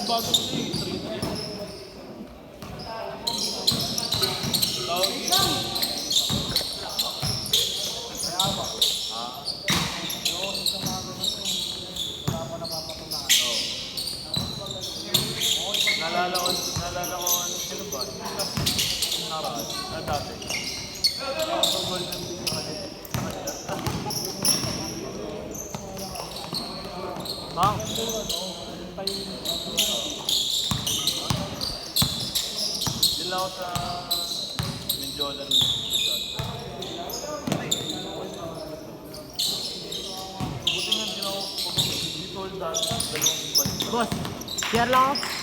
Bago na eh, 3-3. Nalala ko ano sila ba? Nakaraan, dati. Goal ng din sa kanila. Bang! Dila ako sa Mindiolan. Buti nga din ako dito ulit dati. Dalawang balik. Boss, share lang ako.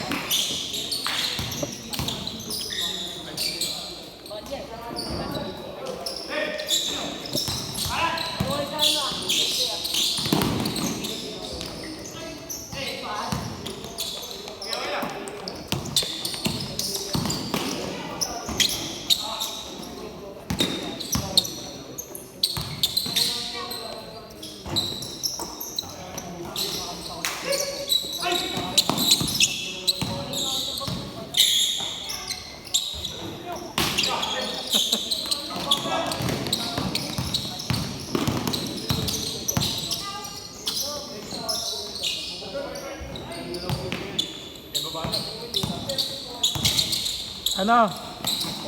Ano?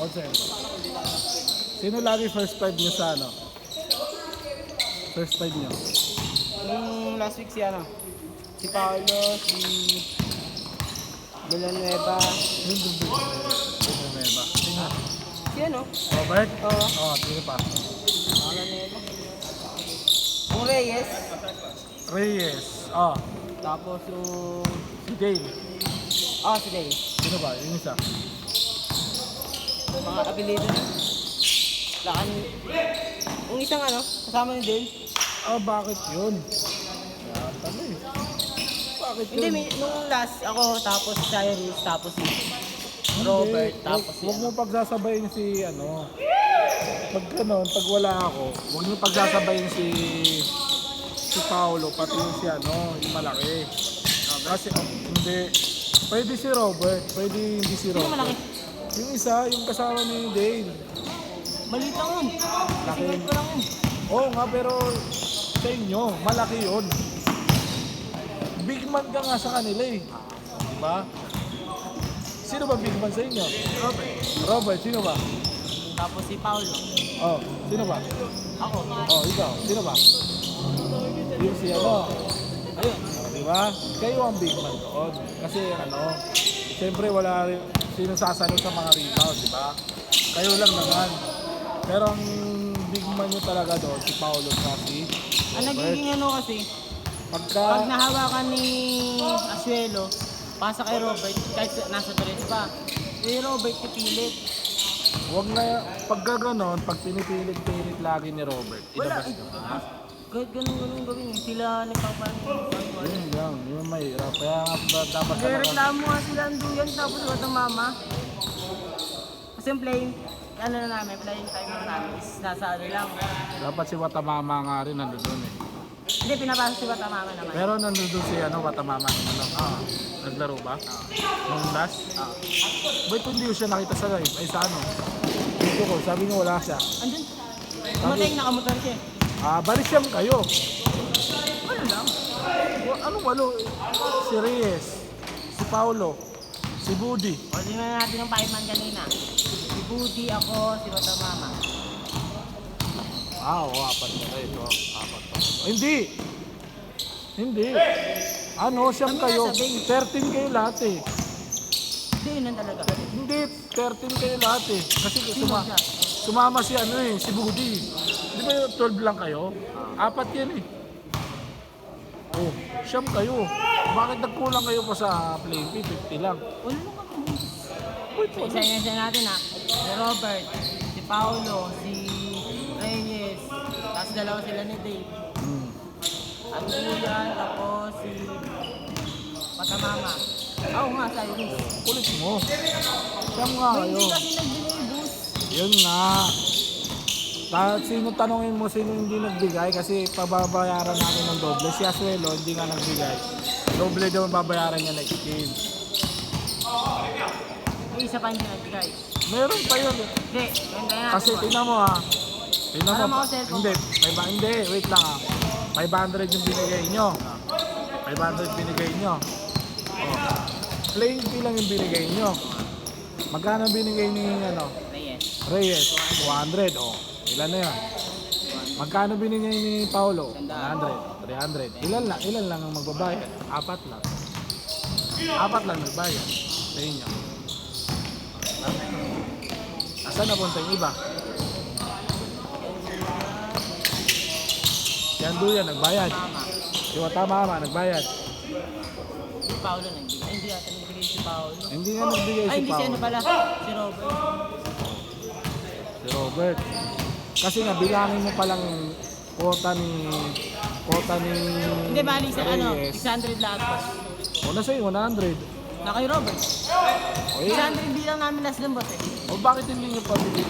Onsen. Sino lagi first five niyo sa ano? First five niyo? Nung last week si ano? Si Paolo, si Villanueva. Yung dugdug. Sino ba? Sino? Si ano? Robert? Oo. Oh, sino pa? Villanueva. Yung Reyes. Reyes. Oh, Tapos yung... si Dale. Si Reyes. Sino ba? Yung isa. Mga apelido na. Lakan... Yung isang ano, kasama ni Dale. Oh, bakit yun? Yan, tama eh. Bakit yun? Hindi, nung last ako, tapos si Cyrus, tapos si Robert, tapos si Huwag mo pagsasabayin si ano. Pag ganun, pag wala ako, huwag mo pagsasabayin si Paolo, pati yung si ano, yung malaki. Kasi hindi. Pwede si Robert, pwede hindi si Sino Robert. malaki? Yung isa, yung kasama ni Dale. Maliit lang yun. Kasingit ko lang yun. Oo nga, pero sa inyo, malaki yun. Big man ka nga sa kanila eh. Diba? Sino ba big man sa inyo? Robert. Robert, sino ba? Tapos si Paolo. Oh, sino ba? Ako. Oh, ikaw, sino ba? Yung si ano. Ayun. Diba? Kayo ang big man doon. Kasi ano, siyempre wala rin sino sasalo sa mga rebound, diba? Kayo lang naman. Pero ang big man nyo talaga doon, si Paolo at si Ang nagiging ano kasi, pag pagka... nahawakan ni Asuelo, pasa kay Robert, kahit nasa tres pa, Robert pipilit. Huwag na, pagka ganon, pag pinipilit-pilit lagi ni Robert, ilabas nyo. Kahit ganun gawin, sila nagpapanin. Yun lang, yun mahirap. Kaya nga dapat talaga, Nagreklamo nga sila ang duyan, tapos wala ng mama. Kasi yung playing time na namin is nasa ano lang. dapat si Watamama nga rin nandun eh. Hindi, pinapasok si Watamama naman. Pero nandun si ano, Watamama naman lang. Naglaro ba? Nung last? Ba't hindi ko siya nakita sa live? Ay sa ano? Dito ko, sabi niyo wala siya. Andun, kumatay nakamotor siya. Balik siyam kayo. Ano lang? Anong walo? Si Reyes, si Paulo, si Budi. O, tingnan natin yung 5-man kanina. Si Budi, ako, si Watamama. Oo, apat na ito. Apat pa. Hindi! Hindi. Ano, siyam Kami kayo. nasa 13 kayo lahat eh. Hindi, yun lang talaga. Hindi, 13 kayo lahat eh. Kasi Sino siya? sumama si ano eh, si Budi. Di ba 12 lang kayo? Apat yan eh. Oh, siyam kayo. Bakit nagkulang kayo pa sa playing fee? 50 lang. Wala lang kami. Wait, Isa natin ha. Si Robert, si Paolo, si Reyes, tapos dalawa sila ni Dave. At Julian, tapos si Watamama. Oo nga, Cyrus. Kulit mo. Siyam nga kayo. Hindi kasi nagbigay boost. Yun nga. Kahit sino tanongin mo sino hindi nagbigay kasi pababayaran natin ng doble. Si Asuelo hindi nga nagbigay. Doble daw ang babayaran niya next game. May isa pa hindi nagbigay. Meron pa yun. Hindi, ganda na. Kasi tingnan mo ha. Tingnan Alam mo. mo ako, cellphone Hindi, wait lang ha. 500 yung binigay nyo. 500 binigay nyo. Oh. Playing fee lang yung binigay nyo. Magkano binigay ni Reyes. Reyes? 200. Oh. Ilan na yun? Magkano binigay ni Paulo? 100. 300. Ilan lang ang magbabayad? 4 lang. 4 lang nagbayad sa inyo. Asan na punta yung iba? Si Anduyan nagbayad. Mama. Si Watamama nagbayad. Si Paolo nagbigay. Ay, hindi ata nagbigay si Paolo. Hindi nga nagbigay Ay, si hindi si ano Paulo. pala. Si Robert. Si Robert. Kasi nga bilangin mo palang quota ni Hindi, bali sa ano, Reyes. 600 lahat boss. O nasa iyo 100. Na kay Robert. O eh. 600 bilang namin last din boss eh. O bakit hindi niyo pabili?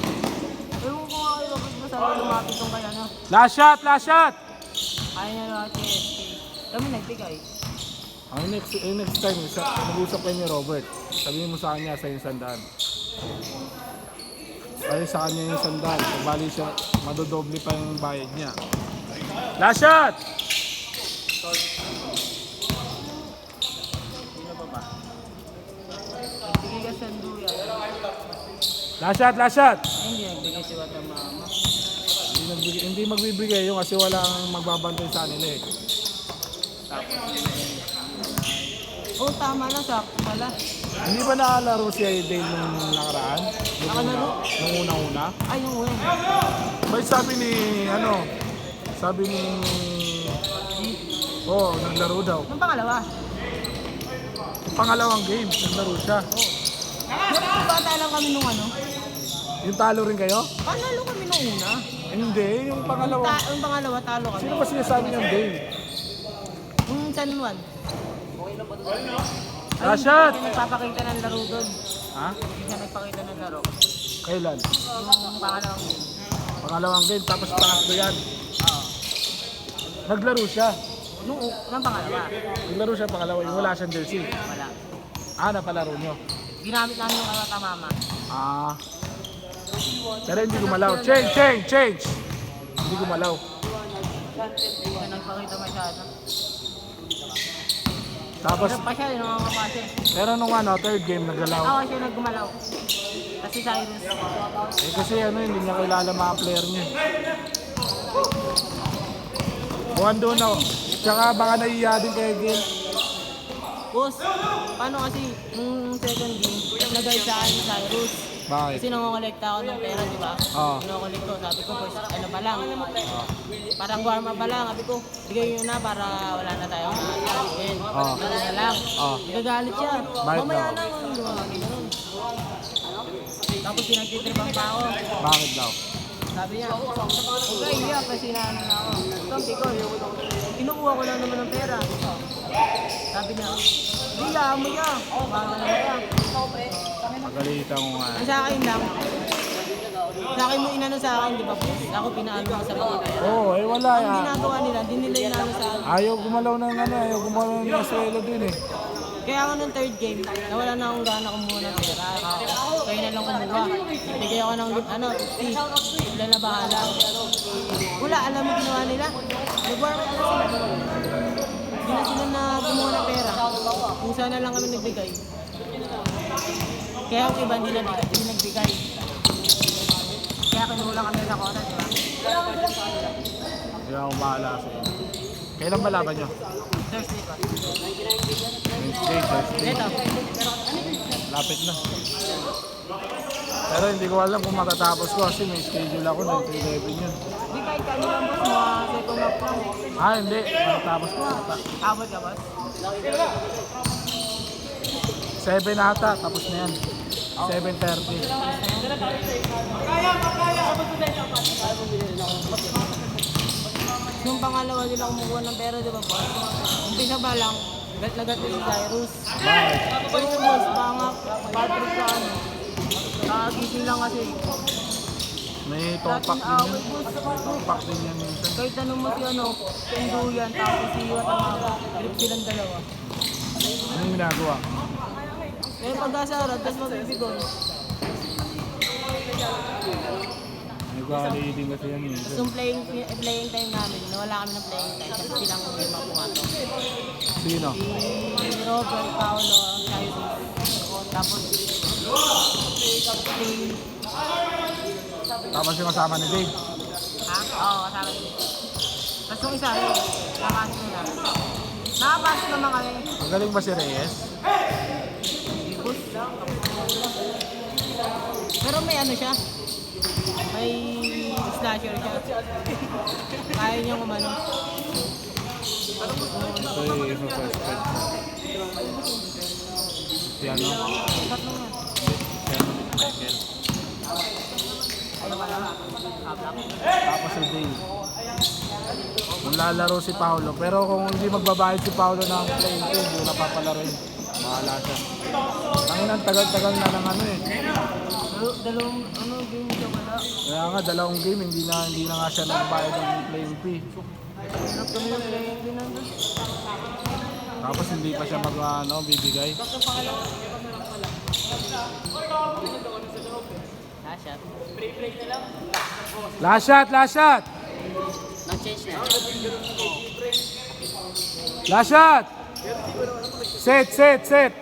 Ewan ko nga kay Robert boss, ako lumapit tong kay ano. Last shot! Last shot! Kaya niya lahat kay SK. Kami nagbigay. Ang next time, mag-usap kayo ni Robert. Sabihin mo sa kanya sa yung sandaan. Ay sa kanya yung sandal. Bali siya, madodoble pa yung bayad niya. Last shot! Sino pa ba? Nagbigay ka sa Anduyan. Last shot! Last shot! Ay, hindi nagbigay si Watamama. Hindi magbibigay yung kasi walang magbabantay sa kanila eh. Oh, tama lang, sakto pala. Hindi ba nakalaro si Dale nung nakaraan? Nakalaro? Nung una-una? Ay, yung win. May sabi ni, naglaro daw. Nung pangalawa. Pangalawang game, naglaro siya. Bata lang kami nung ano. Yung talo rin kayo? Panalo kami nung una. Hindi, yung pangalawa. Yung pangalawa, talo kami. Sino ba sinasabi niyang Dale? Yung San Juan. Last shot! Hindi nagpapakita ng laro doon. Ha? Hindi siya nagpakita ng laro. Kailan? Yung pangalawang game. Pangalawang game, tapos pangatlo yan. Oo. Naglaro siya. Nung pangalawa. Naglaro siya pangalawa, yung wala siyang jersey. Wala. Napalaro niyo. Ginamit namin yung Watamama. Pero hindi gumalaw. Change! Hindi gumalaw. Hindi siya nagpakita masyado. Tapos, Pero pa siya, yung mga kapasya. pero nung third game naggalaw. Ako siya naggumalaw. Kasi Cyrus. Kasi hindi niya kilala mga player niya. Buwan doon ako. Tsaka baka naiiya din kay Gil. Boss, paano kasi nung second game, nag-guide sa akin si Cyrus. Bakit? Kasi nangongolekta ako ng pera, di ba? Oo. Nangongolekta ko. Sabi ko, first, ano pa lang. Parang warm up pa lang. Sabi ko, bigay nyo na para wala na tayong weekend. Oo. Ano na lang. Oo. Nagagalit siya. Bakit Mamaya daw? na. Ganun. Tapos pinagtitripan pa ako. Bakit daw? Sabi niya, okay, iyak kasi naano na ako. Sabi ko, kinukuha ko lang naman ng pera. Sabi niya, hindi, mo niya. Bahala na niya. Pagalitan ko nga. Ang sa akin lang, sa akin mo inano sa akin, di ba? Ako pinaano mo sa mga pera. Oo, wala Ang ginagawa nila, di nila inano sa akin. Ayaw gumalaw ng Venezuela din eh. Kaya ako nung third game, nawala na akong gana kumuha ng pera. Kaya na lang kumuha. Bigay ako ng 50. Sila na bahala. Wala, alam mo ginawa nila? Nag-warm up na sila. Hindi na sila na gumawa ng pera. Kung sana lang kami nagbigay. Kaya ang iba hindi nagbigay. Kaya kinulang kami sa kota, di ba? Kaya ako bahala sa inyo. Kailan ba laban nyo? Thursday pa. Thursday. Ito. Lapit na. Pero hindi ko alam kung matatapos ko kasi may schedule ako ng 3-11 yun. Di kahit kami lang boss, mga second up lang. Hindi. Matatapos ko ata. Abot ka boss? 7 ata, tapos na yan. 7:30. Yung pangalawa nila kumukuha ng pera, di ba po? Umpisa ba lang, gat-lagat na si Cyrus. Bakit? Pero boss, bangak, Patrick ka ano. Nakagising lang kasi. May topak din yan. Topak din yan minsan. Kahit tanong mo si ano, si Anduyan, tapos si Watamama, grip silang dalawa. Anong ginagawa? May pag-asara, tapos mabibigon. Nag-leading kasi yan Tapos minsan. yung playing time namin, nawala kami ng playing time kasi silang lima pumato. Sino? Si Robert, Paolo, Shaibu. Tapos, si... Tapos yung kasama ni Dave. Ha? Oo, kasama ni Tapos yung isa rin, nakapasok nila. Nakapasok naman kami. Magaling ba si Reyes? Bus. Pero may ano siya. May slasher siya. Kaya niyang umano. Ito yung suspect. Si ano? Tatlo nga. Si ano? Michael. Ano ba lang? Habak. Tapos si Dave. Kung lalaro si Paolo. Pero kung hindi magbabayad si Paolo ng playing team, hindi na papalaroin. Bahala siya. Tangin ang tagal-tagal na ng ano eh. Dalawang ano, game siya wala. Kaya nga, dalawang game, hindi na nga siya nagbayad ng playing fee. Hirap kami ng playing din nandun. Tapos hindi pa siya bibigay. Nashat. Last shot, last shot! Nag-change na. Last shot! Set, set, set!